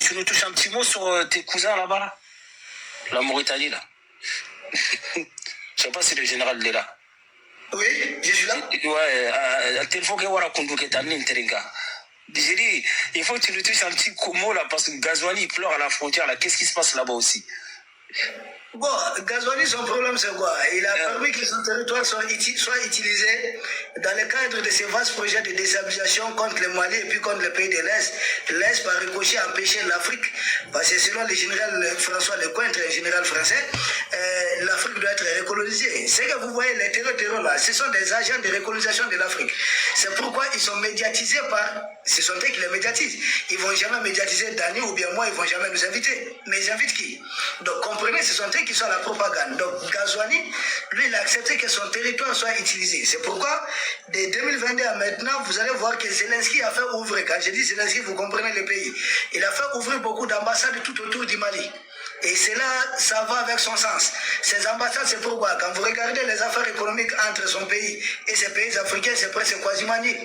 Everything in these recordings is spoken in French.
tu nous touches un petit mot sur tes cousins là-bas, là? La Mauritanie, là. Je sais pas si le général est là. Oui, je suis là. Ouais, téléphone que voilà qu'on doit j'ai dit, il faut que tu nous touches un petit mot là, parce que Ghazouani il pleure à la frontière là. Qu'est-ce qui se passe là-bas aussi? Bon, Ghazouani, son problème c'est quoi? Il a permis que son territoire soit utilisé dans le cadre de ces vastes projets de déstabilisation contre le Mali et puis contre le pays de l'Est. L'Est, par ricochet, empêcher l'Afrique, parce que selon le général François Lecointre, un général français, l'Afrique doit être recolonisée. Ce que vous voyez, les terreurs là, ce sont des agents de recolonisation de l'Afrique. C'est pourquoi ils sont médiatisés par... Ce sont eux qui les médiatisent. Ils ne vont jamais médiatiser Dani ou bien moi, ils ne vont jamais nous inviter. Mais ils invitent qui? Donc comprenez, ce sont eux qui sont la propagande. Donc Ghazouani, lui, il a accepté que son territoire soit utilisé. C'est pourquoi, de 2022 à maintenant, vous allez voir que Zelensky a fait ouvrir. Quand je dis Zelensky, vous comprenez le pays. Il a fait ouvrir beaucoup d'ambassades tout autour du Mali. Et cela, ça va avec son sens. Ces ambassades, c'est pourquoi, quand vous regardez les affaires économiques entre son pays et ces pays africains, c'est presque quasiment nul.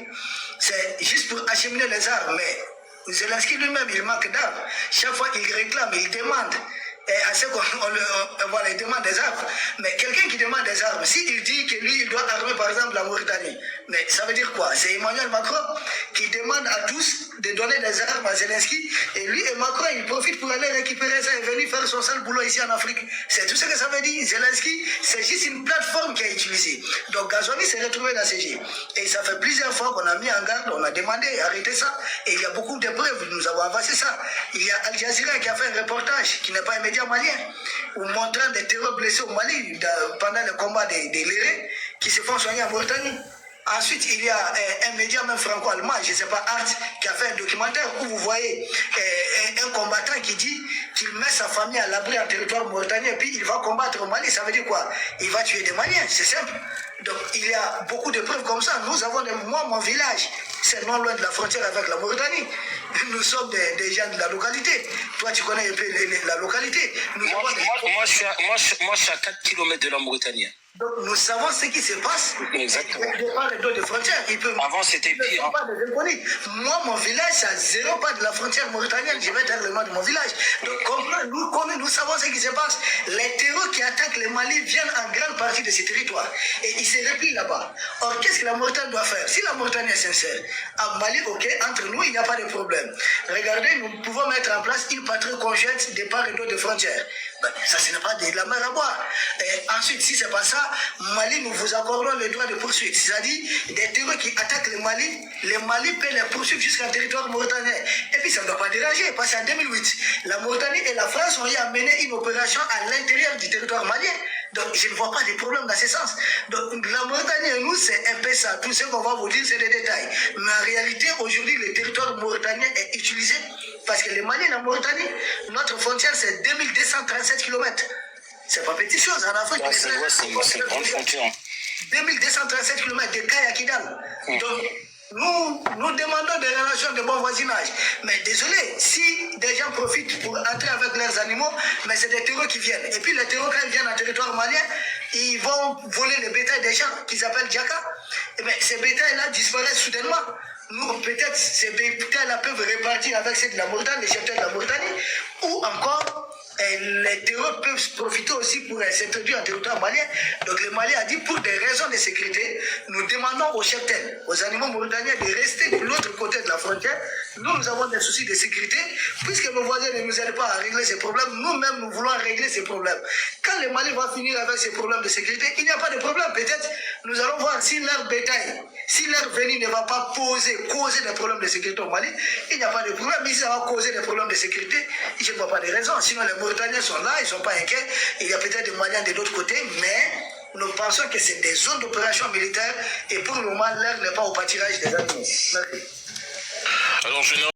C'est juste pour acheminer les armes. Mais Zelensky lui-même, il manque d'armes. Chaque fois, il réclame, il demande. Et à ce qu'on voilà, il demande des armes. Mais quelqu'un qui demande des armes, s'il dit que lui, il doit armer par exemple la Mauritanie, mais ça veut dire quoi? C'est Emmanuel Macron qui demande à tous de donner des armes à Zelensky, et lui et Macron, ils profitent pour aller récupérer ça et venir faire son sale boulot ici en Afrique. C'est tout ce que ça veut dire. Zelensky, c'est juste une plateforme qui a utilisée. Donc Ghazouani s'est retrouvé dans ce jeu. Et ça fait plusieurs fois qu'on a mis en garde, on a demandé d'arrêter ça. Et il y a beaucoup de preuves, nous avons avancé ça. Il y a Al Jazeera qui a fait un reportage qui n'est pas un média malien, ou montrant des terreurs blessés au Mali pendant le combat des Lérés qui se font soigner en Mauritanie. Ensuite, il y a un média même franco-allemand, je ne sais pas, Art, qui a fait un documentaire où vous voyez un combattant qui dit qu'il met sa famille à l'abri en territoire mauritanien et puis il va combattre au Mali. Ça veut dire quoi? Il va tuer des Maliens, c'est simple. Donc, il y a beaucoup de preuves comme ça. Nous avons, moi, mon village, c'est non loin de la frontière avec la Mauritanie. Nous sommes des gens de la localité. Toi, tu connais un peu la localité. Moi, je suis à 4 km de la Mauritanie. Donc, nous savons ce qui se passe. Exactement. Il y a des d'autres frontières. Avant, c'était pire. Moi, mon village, c'est à 0 pas de la frontière mauritanienne. Je vais dire le nom de mon village. Donc, nous savons ce qui se passe. Les terreaux qui attaquent le Mali viennent en grande partie de ces territoires. Et ils se replient là-bas. Or, qu'est-ce que la Mauritanie doit faire? Si la Mauritanie est sincère, à Mali, ok, entre nous, il n'y a pas de problème. Regardez, nous pouvons mettre en place une patrouille conjointe de part et d'autre des frontières. Ben, ça, ce n'est pas de la mer à boire. Et ensuite, si ce n'est pas ça, Mali, nous vous accordons le droit de poursuite. C'est-à-dire, des terroristes qui attaquent le Mali peut les poursuivre jusqu'en territoire mauritanien. Et puis, ça ne doit pas déranger, parce qu'en 2008, la Mauritanie et la France ont eu à mener une opération à l'intérieur du territoire malien. Donc, je ne vois pas de problème dans ce sens. Donc, la Mauritanie et nous, c'est un peu ça. Tout ce qu'on va vous dire, c'est des détails. Mais en réalité, aujourd'hui, le territoire mauritanien est utilisé parce que le Mali et la Mauritanie, notre frontière, c'est 2237 km. C'est pas petite chose en Afrique. C'est une grande frontière. 2237 km de Kaya à Kidal. Donc, nous demandons des relations de bon voisinage. Mais désolé, si des gens profitent pour entrer avec leurs animaux, mais c'est des terreaux qui viennent. Et puis les terreaux, quand ils viennent en territoire malien, ils vont voler le bétail des gens qu'ils appellent Djaka. Et bien, ces bétails-là disparaissent soudainement. Nous, peut-être, ces bétails-là peuvent répartir avec ceux de la Mauritanie, les cheptels de la Mauritanie, ou encore, les terroristes peuvent profiter aussi pour s'introduire en territoire malien. Donc le Mali a dit, pour des raisons de sécurité, nous demandons aux cheptels, aux animaux mauritaniens de rester de l'autre côté de la frontière. Nous avons des soucis de sécurité. Puisque nos voisins ne nous aident pas à régler ces problèmes, nous-mêmes, nous voulons régler ces problèmes. Quand le Mali va finir avec ces problèmes de sécurité, il n'y a pas de problème. Peut-être, nous allons voir si leur bétail, si leur venue ne va pas causer des problèmes de sécurité au Mali, il n'y a pas de problème. Mais si ça va causer des problèmes de sécurité, je ne vois pas de raison. Sinon, les Mauritaniens sont là, ils ne sont pas inquiets. Il y a peut-être des Maliens de l'autre côté, mais nous pensons que c'est des zones d'opération militaire et pour le moment, l'air n'est pas au pâturage des animaux. Merci. Alors,